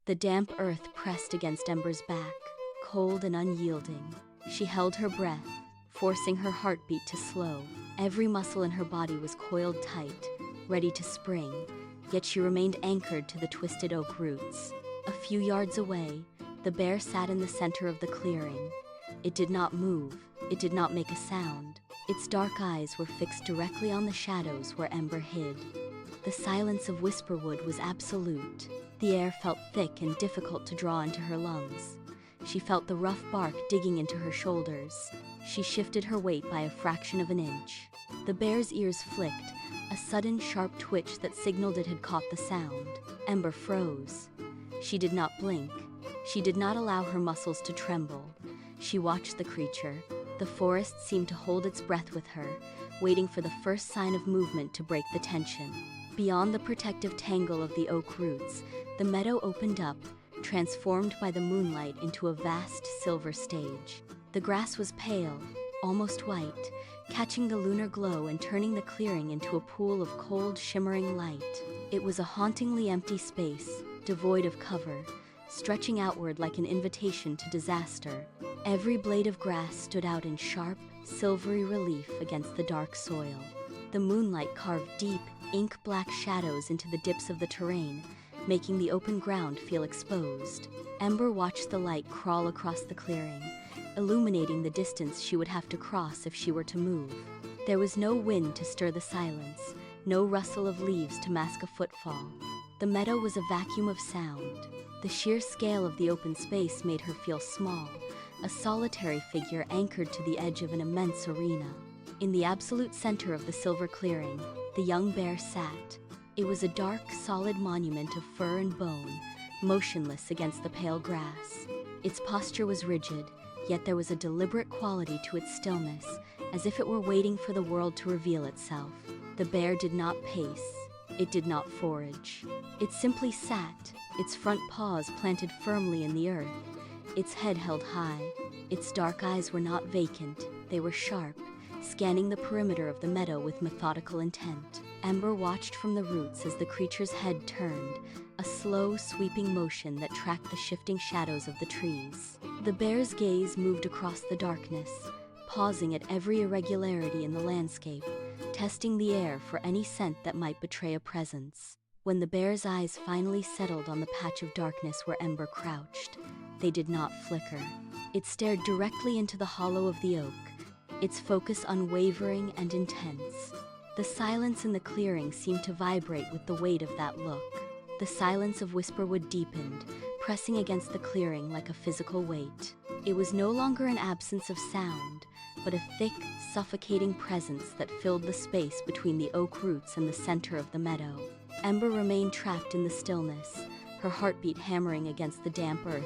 The damp earth pressed against Ember's back, cold and unyielding. She held her breath, forcing her heartbeat to slow. Every muscle in her body was coiled tight, ready to spring, yet she remained anchored to the twisted oak roots. A few yards away, the bear sat in the center of the clearing. It did not move, it did not make a sound. Its dark eyes were fixed directly on the shadows where Ember hid. The silence of Whisperwood was absolute. The air felt thick and difficult to draw into her lungs. She felt the rough bark digging into her shoulders. She shifted her weight by a fraction of an inch. The bear's ears flicked, a sudden sharp twitch that signaled it had caught the sound. Ember froze. She did not blink. She did not allow her muscles to tremble. She watched the creature. The forest seemed to hold its breath with her, waiting for the first sign of movement to break the tension. Beyond the protective tangle of the oak roots, the meadow opened up, transformed by the moonlight into a vast silver stage. The grass was pale, almost white, catching the lunar glow and turning the clearing into a pool of cold, shimmering light. It was a hauntingly empty space, devoid of cover, stretching outward like an invitation to disaster. Every blade of grass stood out in sharp, silvery relief against the dark soil. The moonlight carved deep, ink-black shadows into the dips of the terrain, making the open ground feel exposed. Ember watched the light crawl across the clearing, illuminating the distance she would have to cross if she were to move. There was no wind to stir the silence, no rustle of leaves to mask a footfall. The meadow was a vacuum of sound. The sheer scale of the open space made her feel small, a solitary figure anchored to the edge of an immense arena. In the absolute center of the silver clearing, the young bear sat. It was a dark, solid monument of fur and bone, motionless against the pale grass. Its posture was rigid, yet there was a deliberate quality to its stillness, as if it were waiting for the world to reveal itself. The bear did not pace. It did not forage. It simply sat, its front paws planted firmly in the earth, its head held high. Its dark eyes were not vacant, they were sharp, scanning the perimeter of the meadow with methodical intent. Ember watched from the roots as the creature's head turned, a slow, sweeping motion that tracked the shifting shadows of the trees. The bear's gaze moved across the darkness, pausing at every irregularity in the landscape, testing the air for any scent that might betray a presence. When the bear's eyes finally settled on the patch of darkness where Ember crouched, they did not flicker. It stared directly into the hollow of the oak, its focus unwavering and intense. The silence in the clearing seemed to vibrate with the weight of that look. The silence of Whisperwood deepened, pressing against the clearing like a physical weight. It was no longer an absence of sound, but a thick, suffocating presence that filled the space between the oak roots and the center of the meadow. Ember remained trapped in the stillness, her heartbeat hammering against the damp earth,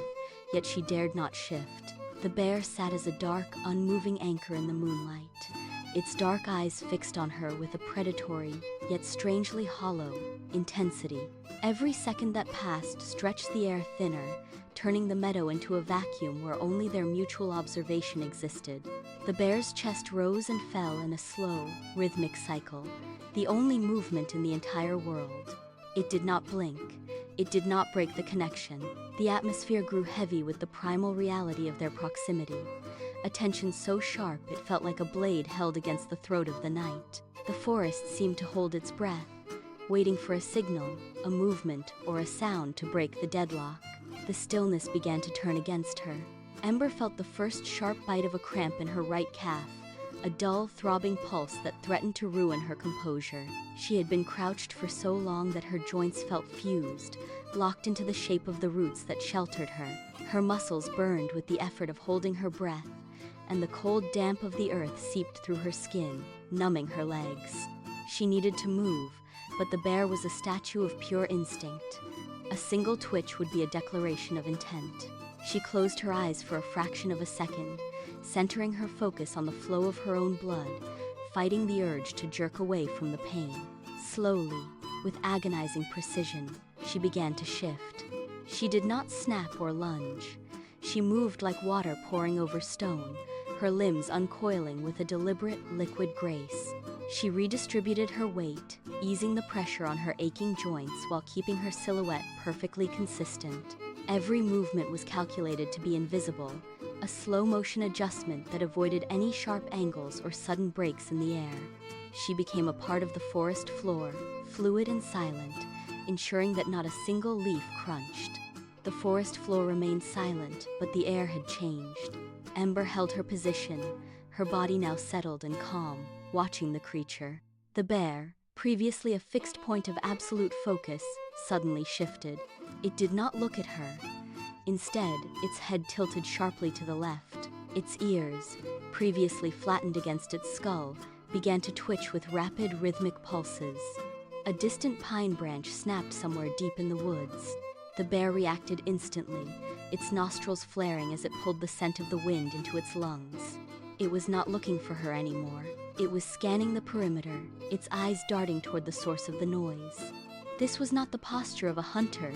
yet she dared not shift. The bear sat as a dark, unmoving anchor in the moonlight, its dark eyes fixed on her with a predatory, yet strangely hollow, intensity. Every second that passed stretched the air thinner, turning the meadow into a vacuum where only their mutual observation existed. The bear's chest rose and fell in a slow, rhythmic cycle, the only movement in the entire world. It did not blink. It did not break the connection. The atmosphere grew heavy with the primal reality of their proximity, a tension so sharp it felt like a blade held against the throat of the night. The forest seemed to hold its breath, waiting for a signal, a movement, or a sound to break the deadlock. The stillness began to turn against her. Ember felt the first sharp bite of a cramp in her right calf, a dull, throbbing pulse that threatened to ruin her composure. She had been crouched for so long that her joints felt fused, locked into the shape of the roots that sheltered her. Her muscles burned with the effort of holding her breath, and the cold damp of the earth seeped through her skin, numbing her legs. She needed to move, but the bear was a statue of pure instinct. A single twitch would be a declaration of intent. She closed her eyes for a fraction of a second, centering her focus on the flow of her own blood, fighting the urge to jerk away from the pain. Slowly, with agonizing precision, she began to shift. She did not snap or lunge. She moved like water pouring over stone, her limbs uncoiling with a deliberate, liquid grace. She redistributed her weight, easing the pressure on her aching joints while keeping her silhouette perfectly consistent. Every movement was calculated to be invisible, a slow-motion adjustment that avoided any sharp angles or sudden breaks in the air. She became a part of the forest floor, fluid and silent, ensuring that not a single leaf crunched. The forest floor remained silent, but the air had changed. Ember held her position, her body now settled and calm, watching the creature. The bear, previously a fixed point of absolute focus, suddenly shifted. It did not look at her. Instead, its head tilted sharply to the left. Its ears, previously flattened against its skull, began to twitch with rapid rhythmic pulses. A distant pine branch snapped somewhere deep in the woods. The bear reacted instantly, its nostrils flaring as it pulled the scent of the wind into its lungs. It was not looking for her anymore. It was scanning the perimeter, its eyes darting toward the source of the noise. This was not the posture of a hunter,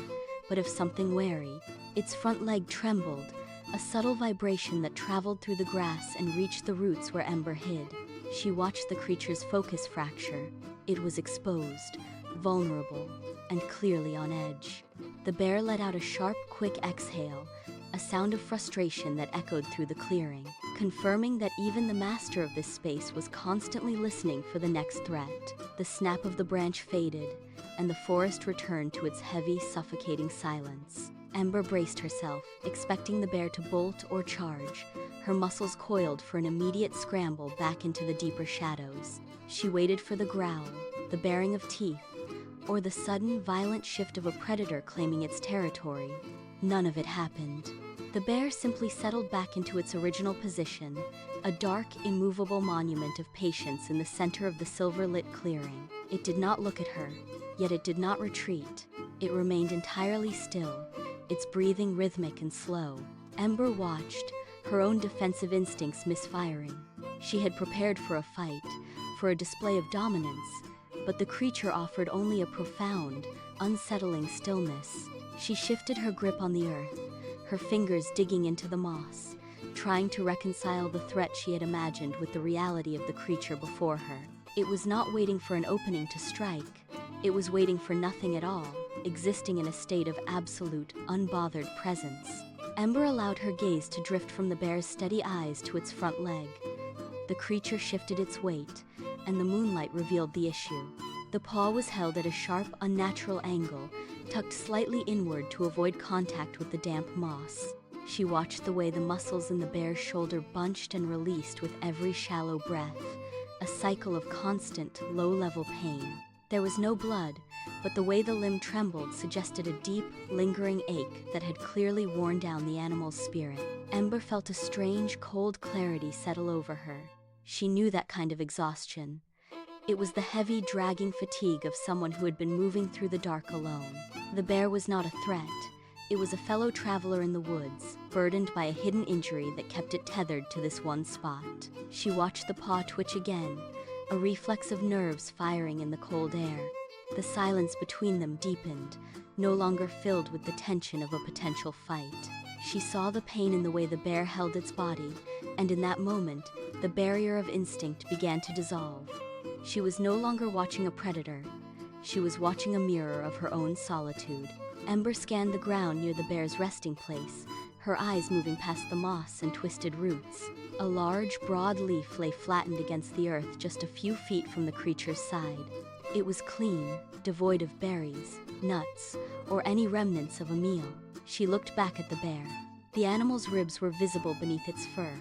but of something wary. Its front leg trembled, a subtle vibration that traveled through the grass and reached the roots where Ember hid. She watched the creature's focus fracture. It was exposed, vulnerable, and clearly on edge. The bear let out a sharp, quick exhale, a sound of frustration that echoed through the clearing, confirming that even the master of this space was constantly listening for the next threat. The snap of the branch faded, and the forest returned to its heavy, suffocating silence. Ember braced herself, expecting the bear to bolt or charge, her muscles coiled for an immediate scramble back into the deeper shadows. She waited for the growl, the baring of teeth, or the sudden, violent shift of a predator claiming its territory. None of it happened. The bear simply settled back into its original position, a dark, immovable monument of patience in the center of the silver-lit clearing. It did not look at her, yet it did not retreat. It remained entirely still, its breathing rhythmic and slow. Ember watched, her own defensive instincts misfiring. She had prepared for a fight, for a display of dominance, but the creature offered only a profound, unsettling stillness. She shifted her grip on the earth, her fingers digging into the moss, trying to reconcile the threat she had imagined with the reality of the creature before her. It was not waiting for an opening to strike. It was waiting for nothing at all, existing in a state of absolute, unbothered presence. Ember allowed her gaze to drift from the bear's steady eyes to its front leg. The creature shifted its weight, and the moonlight revealed the issue. The paw was held at a sharp, unnatural angle, tucked slightly inward to avoid contact with the damp moss. She watched the way the muscles in the bear's shoulder bunched and released with every shallow breath, a cycle of constant, low-level pain. There was no blood, but the way the limb trembled suggested a deep, lingering ache that had clearly worn down the animal's spirit. Ember felt a strange, cold clarity settle over her. She knew that kind of exhaustion. It was the heavy, dragging fatigue of someone who had been moving through the dark alone. The bear was not a threat. It was a fellow traveler in the woods, burdened by a hidden injury that kept it tethered to this one spot. She watched the paw twitch again, a reflex of nerves firing in the cold air. The silence between them deepened, no longer filled with the tension of a potential fight. She saw the pain in the way the bear held its body, and in that moment, the barrier of instinct began to dissolve. She was no longer watching a predator. She was watching a mirror of her own solitude. Ember scanned the ground near the bear's resting place, her eyes moving past the moss and twisted roots. A large, broad leaf lay flattened against the earth just a few feet from the creature's side. It was clean, devoid of berries, nuts, or any remnants of a meal. She looked back at the bear. The animal's ribs were visible beneath its fur,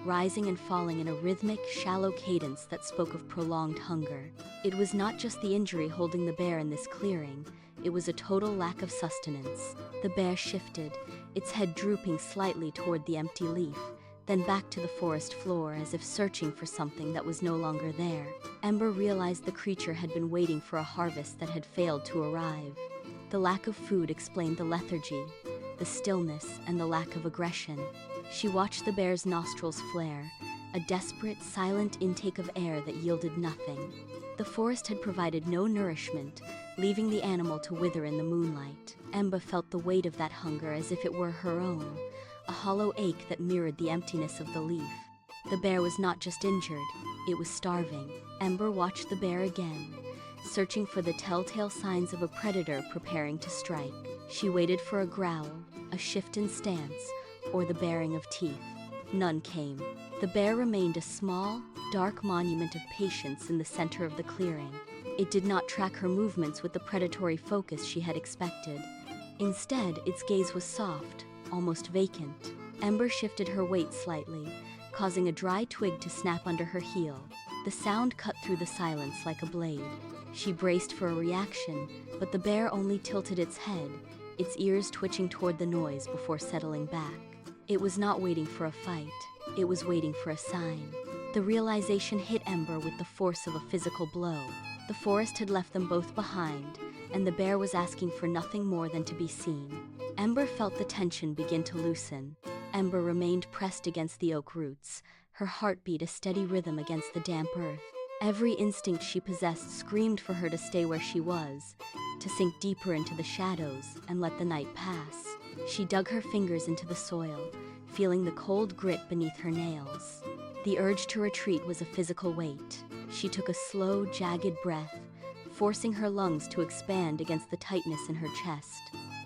rising and falling in a rhythmic, shallow cadence that spoke of prolonged hunger. It was not just the injury holding the bear in this clearing, it was a total lack of sustenance. The bear shifted, its head drooping slightly toward the empty leaf, then back to the forest floor as if searching for something that was no longer there. Ember realized the creature had been waiting for a harvest that had failed to arrive. The lack of food explained the lethargy, the stillness, and the lack of aggression. She watched the bear's nostrils flare, a desperate, silent intake of air that yielded nothing. The forest had provided no nourishment, leaving the animal to wither in the moonlight. Ember felt the weight of that hunger as if it were her own, a hollow ache that mirrored the emptiness of the leaf. The bear was not just injured, it was starving. Ember watched the bear again, searching for the telltale signs of a predator preparing to strike. She waited for a growl, a shift in stance, or the baring of teeth. None came. The bear remained a small, dark monument of patience in the center of the clearing. It did not track her movements with the predatory focus she had expected. Instead, its gaze was soft, almost vacant. Ember shifted her weight slightly, causing a dry twig to snap under her heel. The sound cut through the silence like a blade. She braced for a reaction, but the bear only tilted its head, its ears twitching toward the noise before settling back. It was not waiting for a fight. It was waiting for a sign. The realization hit Ember with the force of a physical blow. The forest had left them both behind, and the bear was asking for nothing more than to be seen. Ember felt the tension begin to loosen. Ember remained pressed against the oak roots, her heartbeat a steady rhythm against the damp earth. Every instinct she possessed screamed for her to stay where she was, to sink deeper into the shadows and let the night pass. She dug her fingers into the soil, feeling the cold grit beneath her nails. The urge to retreat was a physical weight. She took a slow, jagged breath, forcing her lungs to expand against the tightness in her chest.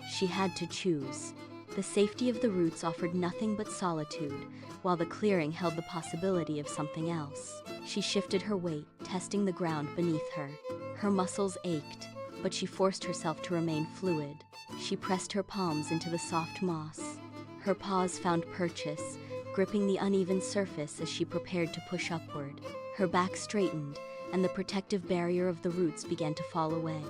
She had to choose. The safety of the roots offered nothing but solitude, while the clearing held the possibility of something else. She shifted her weight, testing the ground beneath her. Her muscles ached, but she forced herself to remain fluid. She pressed her palms into the soft moss. Her paws found purchase, gripping the uneven surface as she prepared to push upward. Her back straightened, and the protective barrier of the roots began to fall away.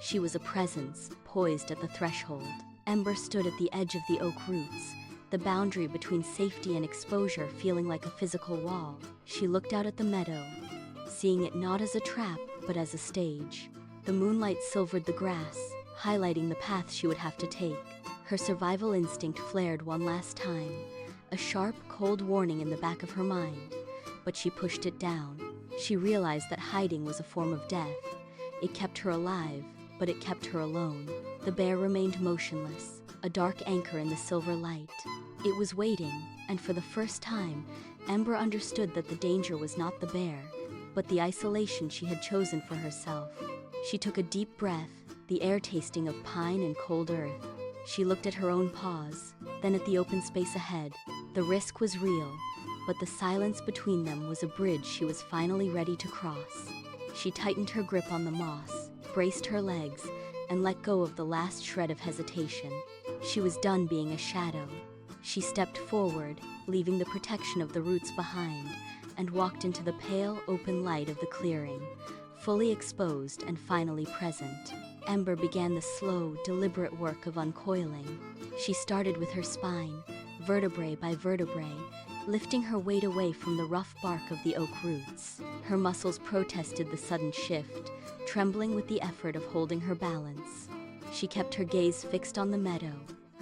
She was a presence, poised at the threshold. Ember stood at the edge of the oak roots, the boundary between safety and exposure feeling like a physical wall. She looked out at the meadow, seeing it not as a trap, but as a stage. The moonlight silvered the grass, highlighting the path she would have to take. Her survival instinct flared one last time, a sharp, cold warning in the back of her mind. But she pushed it down. She realized that hiding was a form of death. It kept her alive, but it kept her alone. The bear remained motionless, a dark anchor in the silver light. It was waiting, and for the first time, Ember understood that the danger was not the bear, but the isolation she had chosen for herself. She took a deep breath, the air tasting of pine and cold earth. She looked at her own paws, then at the open space ahead. The risk was real, but the silence between them was a bridge she was finally ready to cross. She tightened her grip on the moss, braced her legs, and let go of the last shred of hesitation. She was done being a shadow. She stepped forward, leaving the protection of the roots behind, and walked into the pale, open light of the clearing, fully exposed and finally present. Ember began the slow, deliberate work of uncoiling. She started with her spine, vertebrae by vertebrae, lifting her weight away from the rough bark of the oak roots. Her muscles protested the sudden shift, trembling with the effort of holding her balance. She kept her gaze fixed on the meadow,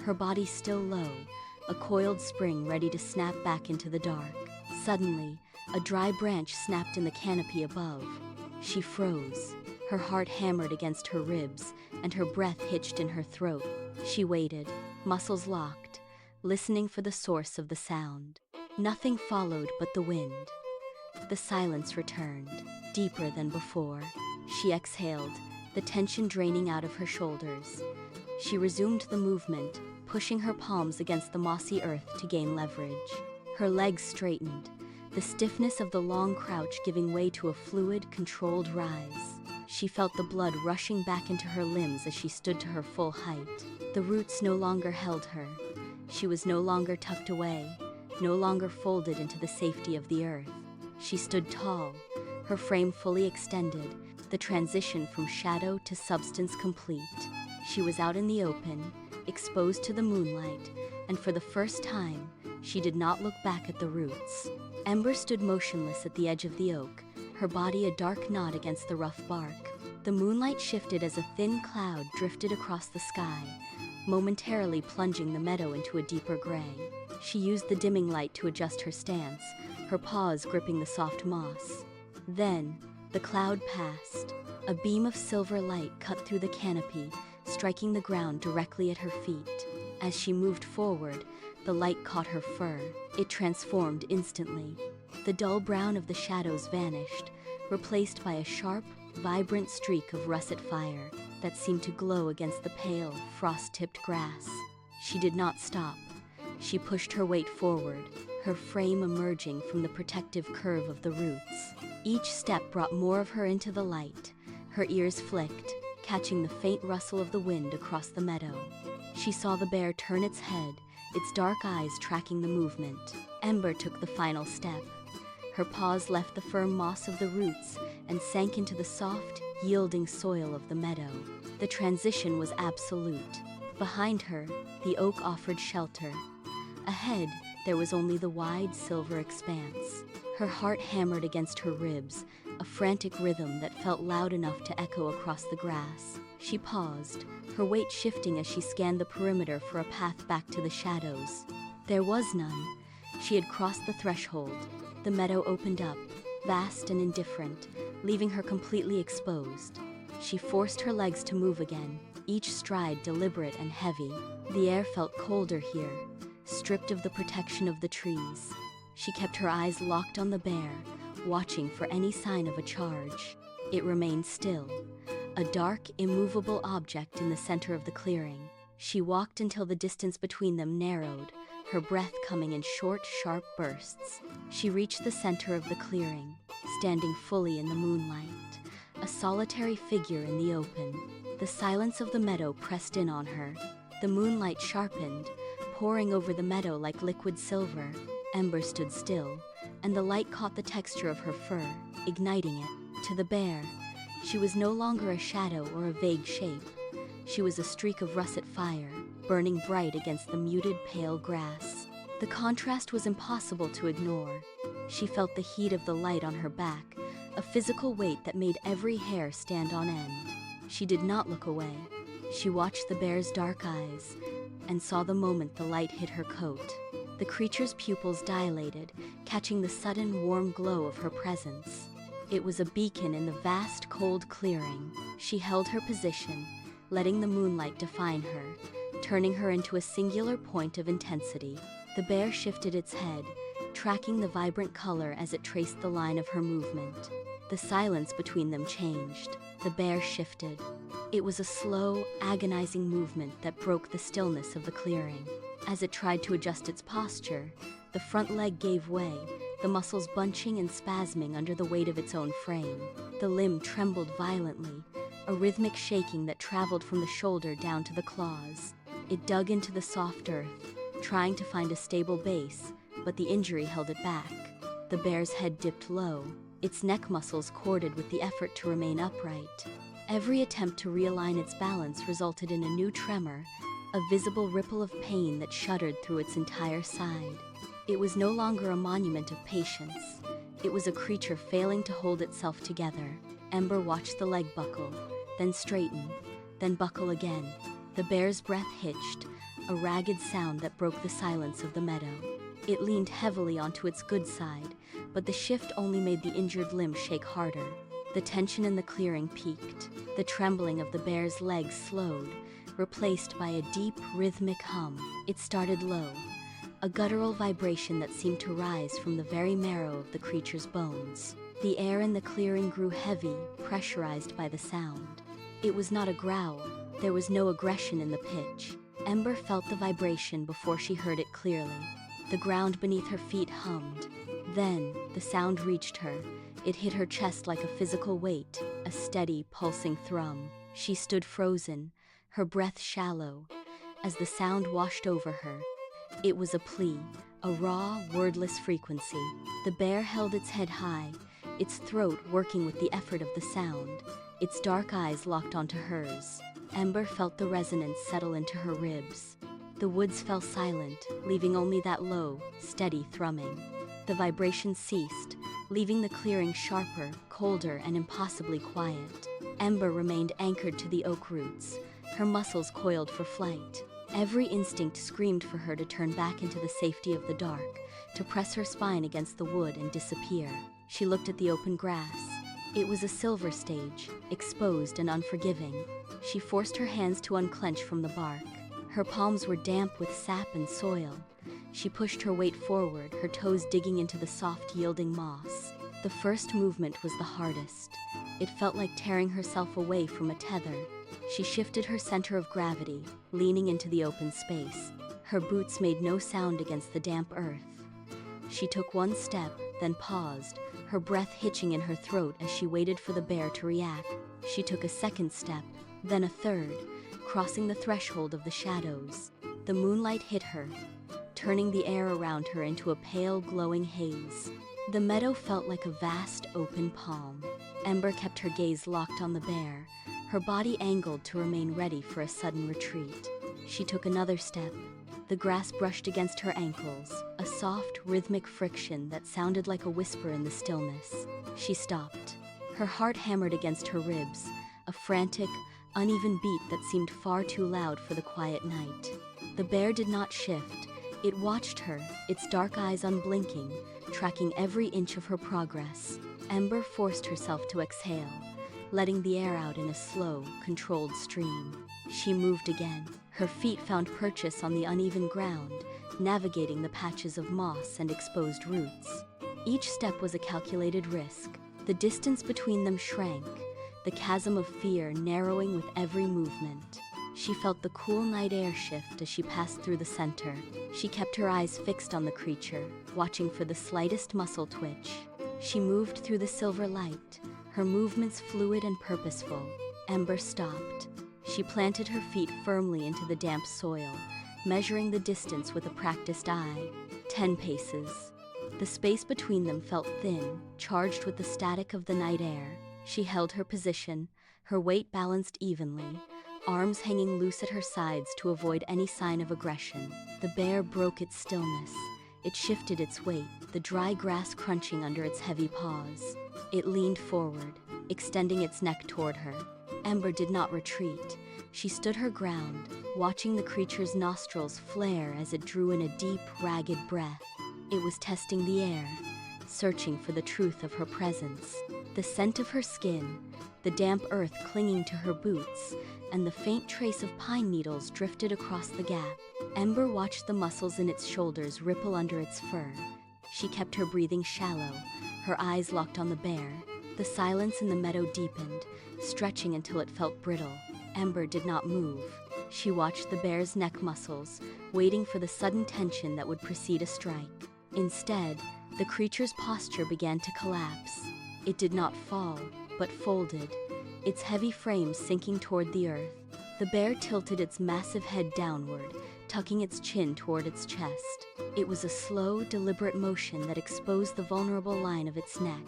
her body still low, a coiled spring ready to snap back into the dark. Suddenly, a dry branch snapped in the canopy above. She froze. Her heart hammered against her ribs, and her breath hitched in her throat. She waited, muscles locked, listening for the source of the sound. Nothing followed but the wind. The silence returned, deeper than before. She exhaled, the tension draining out of her shoulders. She resumed the movement, pushing her palms against the mossy earth to gain leverage. Her legs straightened, the stiffness of the long crouch giving way to a fluid, controlled rise. She felt the blood rushing back into her limbs as she stood to her full height. The roots no longer held her. She was no longer tucked away, no longer folded into the safety of the earth. She stood tall, her frame fully extended, the transition from shadow to substance complete. She was out in the open, exposed to the moonlight, and for the first time, she did not look back at the roots. Ember stood motionless at the edge of the oak, her body a dark knot against the rough bark. The moonlight shifted as a thin cloud drifted across the sky, momentarily plunging the meadow into a deeper gray. She used the dimming light to adjust her stance, her paws gripping the soft moss. Then, the cloud passed. A beam of silver light cut through the canopy, striking the ground directly at her feet. As she moved forward, the light caught her fur. It transformed instantly. The dull brown of the shadows vanished, replaced by a sharp, vibrant streak of russet fire that seemed to glow against the pale, frost-tipped grass. She did not stop. She pushed her weight forward, her frame emerging from the protective curve of the roots. Each step brought more of her into the light. Her ears flicked, catching the faint rustle of the wind across the meadow. She saw the bear turn its head, its dark eyes tracking the movement. Ember took the final step. Her paws left the firm moss of the roots and sank into the soft, yielding soil of the meadow. The transition was absolute. Behind her, the oak offered shelter. Ahead, there was only the wide silver expanse. Her heart hammered against her ribs, a frantic rhythm that felt loud enough to echo across the grass. She paused, her weight shifting as she scanned the perimeter for a path back to the shadows. There was none. She had crossed the threshold. The meadow opened up, vast and indifferent, leaving her completely exposed. She forced her legs to move again, each stride deliberate and heavy. The air felt colder here, stripped of the protection of the trees. She kept her eyes locked on the bear, watching for any sign of a charge. It remained still, a dark, immovable object in the center of the clearing. She walked until the distance between them narrowed, her breath coming in short, sharp bursts. She reached the center of the clearing, standing fully in the moonlight, a solitary figure in the open. The silence of the meadow pressed in on her. The moonlight sharpened, pouring over the meadow like liquid silver. Ember stood still, and the light caught the texture of her fur, igniting it. To the bear, she was no longer a shadow or a vague shape. She was a streak of russet fire, burning bright against the muted, pale grass. The contrast was impossible to ignore. She felt the heat of the light on her back, a physical weight that made every hair stand on end. She did not look away. She watched the bear's dark eyes and saw the moment the light hit her coat. The creature's pupils dilated, catching the sudden warm glow of her presence. It was a beacon in the vast, cold clearing. She held her position, letting the moonlight define her, turning her into a singular point of intensity. The bear shifted its head, tracking the vibrant color as it traced the line of her movement. The silence between them changed. The bear shifted. It was a slow, agonizing movement that broke the stillness of the clearing. As it tried to adjust its posture, the front leg gave way, the muscles bunching and spasming under the weight of its own frame. The limb trembled violently, a rhythmic shaking that traveled from the shoulder down to the claws. It dug into the soft earth, trying to find a stable base, but the injury held it back. The bear's head dipped low, its neck muscles corded with the effort to remain upright. Every attempt to realign its balance resulted in a new tremor, a visible ripple of pain that shuddered through its entire side. It was no longer a monument of patience. It was a creature failing to hold itself together. Ember watched the leg buckle, then straighten, then buckle again. The bear's breath hitched, a ragged sound that broke the silence of the meadow. It leaned heavily onto its good side, but the shift only made the injured limb shake harder. The tension in the clearing peaked. The trembling of the bear's legs slowed, replaced by a deep, rhythmic hum. It started low, a guttural vibration that seemed to rise from the very marrow of the creature's bones. The air in the clearing grew heavy, pressurized by the sound. It was not a growl. There was no aggression in the pitch. Ember felt the vibration before she heard it clearly. The ground beneath her feet hummed. Then, the sound reached her. It hit her chest like a physical weight, a steady, pulsing thrum. She stood frozen, her breath shallow, as the sound washed over her. It was a plea, a raw, wordless frequency. The bear held its head high, its throat working with the effort of the sound, its dark eyes locked onto hers. Ember felt the resonance settle into her ribs. The woods fell silent, leaving only that low, steady thrumming. The vibration ceased, leaving the clearing sharper, colder, and impossibly quiet. Ember remained anchored to the oak roots, her muscles coiled for flight. Every instinct screamed for her to turn back into the safety of the dark, to press her spine against the wood and disappear. She looked at the open grass. It was a silver stage, exposed and unforgiving. She forced her hands to unclench from the bark. Her palms were damp with sap and soil. She pushed her weight forward, her toes digging into the soft, yielding moss. The first movement was the hardest. It felt like tearing herself away from a tether. She shifted her center of gravity, leaning into the open space. Her boots made no sound against the damp earth. She took one step, then paused, her breath hitching in her throat as she waited for the bear to react. She took a second step, then a third, crossing the threshold of the shadows. The moonlight hit her, turning the air around her into a pale, glowing haze. The meadow felt like a vast, open palm. Ember kept her gaze locked on the bear, her body angled to remain ready for a sudden retreat. She took another step. The grass brushed against her ankles, a soft, rhythmic friction that sounded like a whisper in the stillness. She stopped. Her heart hammered against her ribs, a frantic, uneven beat that seemed far too loud for the quiet night. The bear did not shift. It watched her, its dark eyes unblinking, tracking every inch of her progress. Ember forced herself to exhale, letting the air out in a slow, controlled stream. She moved again. Her feet found purchase on the uneven ground, navigating the patches of moss and exposed roots. Each step was a calculated risk. The distance between them shrank, the chasm of fear narrowing with every movement. She felt the cool night air shift as she passed through the center. She kept her eyes fixed on the creature, watching for the slightest muscle twitch. She moved through the silver light, her movements fluid and purposeful. Ember stopped. She planted her feet firmly into the damp soil, measuring the distance with a practiced eye. 10 paces. The space between them felt thin, charged with the static of the night air. She held her position, her weight balanced evenly, arms hanging loose at her sides to avoid any sign of aggression. The bear broke its stillness. It shifted its weight, the dry grass crunching under its heavy paws. It leaned forward, extending its neck toward her. Ember did not retreat. She stood her ground, watching the creature's nostrils flare as it drew in a deep, ragged breath. It was testing the air, searching for the truth of her presence. The scent of her skin, the damp earth clinging to her boots, and the faint trace of pine needles drifted across the gap. Ember watched the muscles in its shoulders ripple under its fur. She kept her breathing shallow, her eyes locked on the bear. The silence in the meadow deepened, stretching until it felt brittle. Ember did not move. She watched the bear's neck muscles, waiting for the sudden tension that would precede a strike. Instead, the creature's posture began to collapse. It did not fall, but folded, its heavy frame sinking toward the earth. The bear tilted its massive head downward, tucking its chin toward its chest. It was a slow, deliberate motion that exposed the vulnerable line of its neck.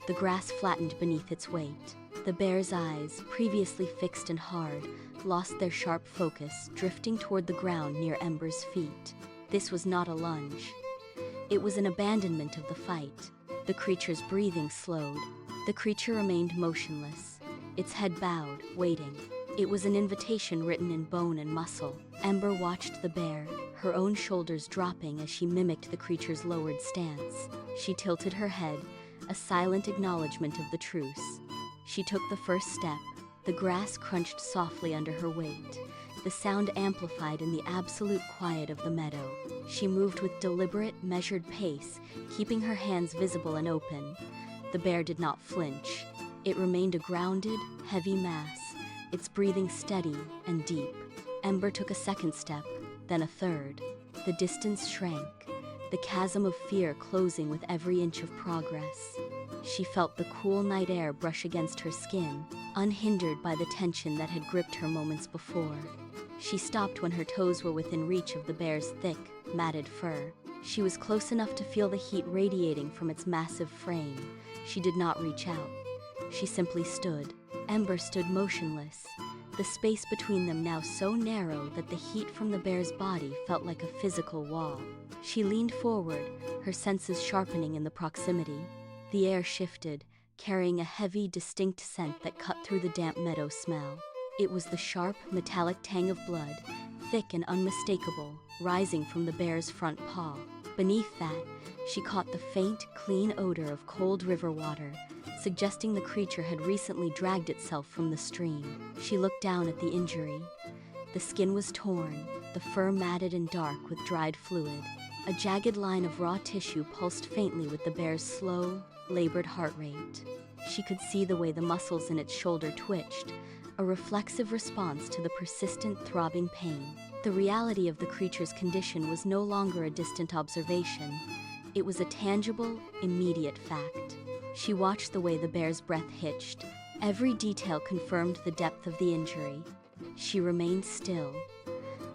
The grass flattened beneath its weight. The bear's eyes, previously fixed and hard, lost their sharp focus, drifting toward the ground near Ember's feet. This was not a lunge. It was an abandonment of the fight. The creature's breathing slowed. The creature remained motionless, its head bowed, waiting. It was an invitation written in bone and muscle. Ember watched the bear, her own shoulders dropping as she mimicked the creature's lowered stance. She tilted her head, a silent acknowledgement of the truce. She took the first step. The grass crunched softly under her weight, the sound amplified in the absolute quiet of the meadow. She moved with deliberate, measured pace, keeping her hands visible and open. The bear did not flinch. It remained a grounded, heavy mass, its breathing steady and deep. Ember took a second step, then a third. The distance shrank, the chasm of fear closing with every inch of progress. She felt the cool night air brush against her skin, unhindered by the tension that had gripped her moments before. She stopped when her toes were within reach of the bear's thick, matted fur. She was close enough to feel the heat radiating from its massive frame. She did not reach out. She simply stood. Ember stood motionless, the space between them now so narrow that the heat from the bear's body felt like a physical wall. She leaned forward, her senses sharpening in the proximity. The air shifted, carrying a heavy, distinct scent that cut through the damp meadow smell. It was the sharp, metallic tang of blood, thick and unmistakable, rising from the bear's front paw. Beneath that, she caught the faint, clean odor of cold river water, suggesting the creature had recently dragged itself from the stream. She looked down at the injury. The skin was torn, the fur matted and dark with dried fluid. A jagged line of raw tissue pulsed faintly with the bear's slow, labored heart rate. She could see the way the muscles in its shoulder twitched, a reflexive response to the persistent throbbing pain. The reality of the creature's condition was no longer a distant observation. It was a tangible, immediate fact. She watched the way the bear's breath hitched. Every detail confirmed the depth of the injury. She remained still,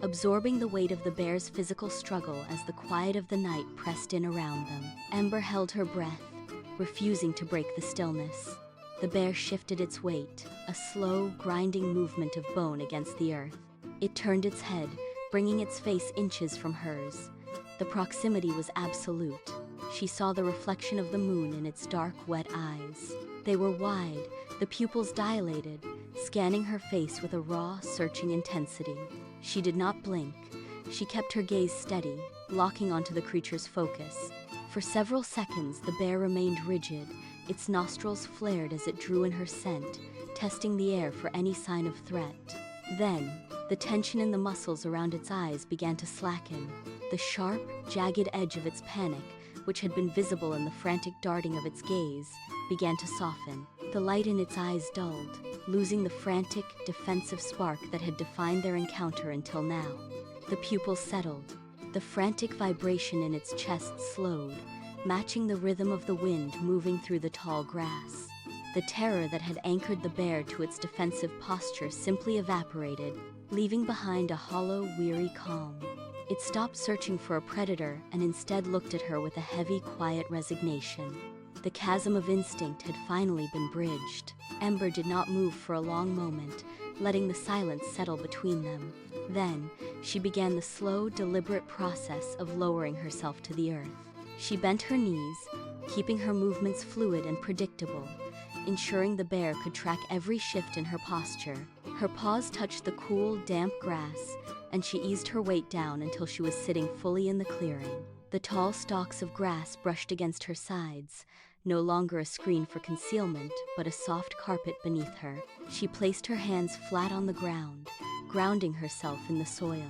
absorbing the weight of the bear's physical struggle as the quiet of the night pressed in around them. Ember held her breath, refusing to break the stillness. The bear shifted its weight, a slow, grinding movement of bone against the earth. It turned its head, bringing its face inches from hers. The proximity was absolute. She saw the reflection of the moon in its dark, wet eyes. They were wide, the pupils dilated, scanning her face with a raw, searching intensity. She did not blink. She kept her gaze steady, locking onto the creature's focus. For several seconds, the bear remained rigid. Its nostrils flared as it drew in her scent, testing the air for any sign of threat. Then, the tension in the muscles around its eyes began to slacken. The sharp, jagged edge of its panic, which had been visible in the frantic darting of its gaze, began to soften. The light in its eyes dulled, losing the frantic, defensive spark that had defined their encounter until now. The pupils settled. The frantic vibration in its chest slowed, matching the rhythm of the wind moving through the tall grass. The terror that had anchored the bear to its defensive posture simply evaporated, leaving behind a hollow, weary calm. It stopped searching for a predator and instead looked at her with a heavy, quiet resignation. The chasm of instinct had finally been bridged. Ember did not move for a long moment, letting the silence settle between them. Then, she began the slow, deliberate process of lowering herself to the earth. She bent her knees, keeping her movements fluid and predictable, ensuring the bear could track every shift in her posture. Her paws touched the cool, damp grass, and she eased her weight down until she was sitting fully in the clearing. The tall stalks of grass brushed against her sides, no longer a screen for concealment, but a soft carpet beneath her. She placed her hands flat on the ground, grounding herself in the soil.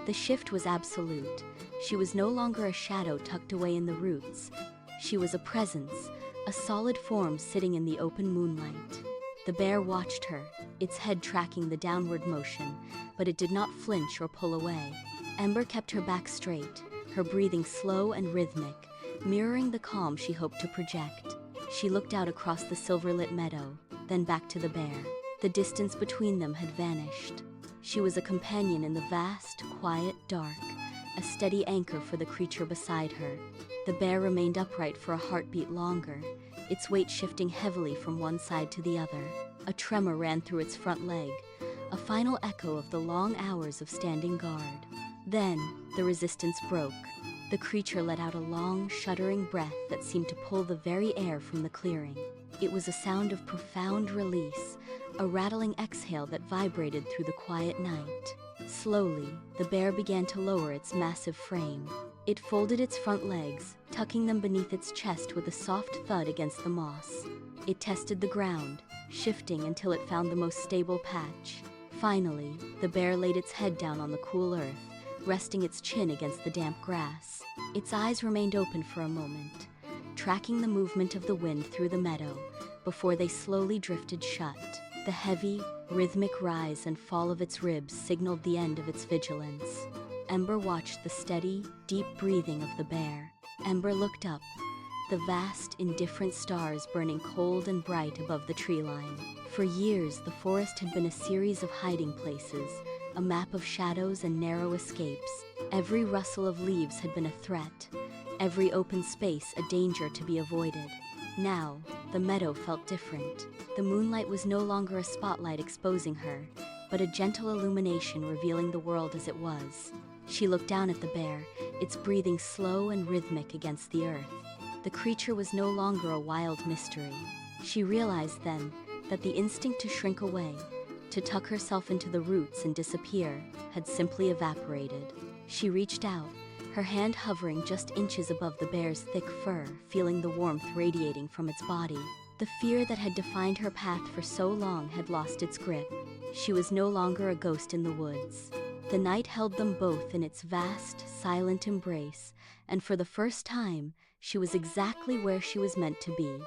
The shift was absolute. She was no longer a shadow tucked away in the roots. She was a presence, a solid form sitting in the open moonlight. The bear watched her, its head tracking the downward motion, but it did not flinch or pull away. Ember kept her back straight, her breathing slow and rhythmic, mirroring the calm she hoped to project. She looked out across the silver-lit meadow, then back to the bear. The distance between them had vanished. She was a companion in the vast, quiet dark, a steady anchor for the creature beside her. The bear remained upright for a heartbeat longer, its weight shifting heavily from one side to the other. A tremor ran through its front leg, a final echo of the long hours of standing guard. Then, the resistance broke. The creature let out a long, shuddering breath that seemed to pull the very air from the clearing. It was a sound of profound release, a rattling exhale that vibrated through the quiet night. Slowly, the bear began to lower its massive frame. It folded its front legs, tucking them beneath its chest with a soft thud against the moss. It tested the ground, shifting until it found the most stable patch. Finally, the bear laid its head down on the cool earth, resting its chin against the damp grass. Its eyes remained open for a moment, tracking the movement of the wind through the meadow, before they slowly drifted shut. The heavy, rhythmic rise and fall of its ribs signaled the end of its vigilance. Ember watched the steady, deep breathing of the bear. Ember looked up, the vast, indifferent stars burning cold and bright above the tree line. For years, the forest had been a series of hiding places, a map of shadows and narrow escapes. Every rustle of leaves had been a threat, every open space a danger to be avoided. Now, the meadow felt different. The moonlight was no longer a spotlight exposing her, but a gentle illumination revealing the world as it was. She looked down at the bear, its breathing slow and rhythmic against the earth. The creature was no longer a wild mystery. She realized then that the instinct to shrink away, to tuck herself into the roots and disappear, had simply evaporated. She reached out, her hand hovering just inches above the bear's thick fur, feeling the warmth radiating from its body. The fear that had defined her path for so long had lost its grip. She was no longer a ghost in the woods. The night held them both in its vast, silent embrace, and for the first time, she was exactly where she was meant to be.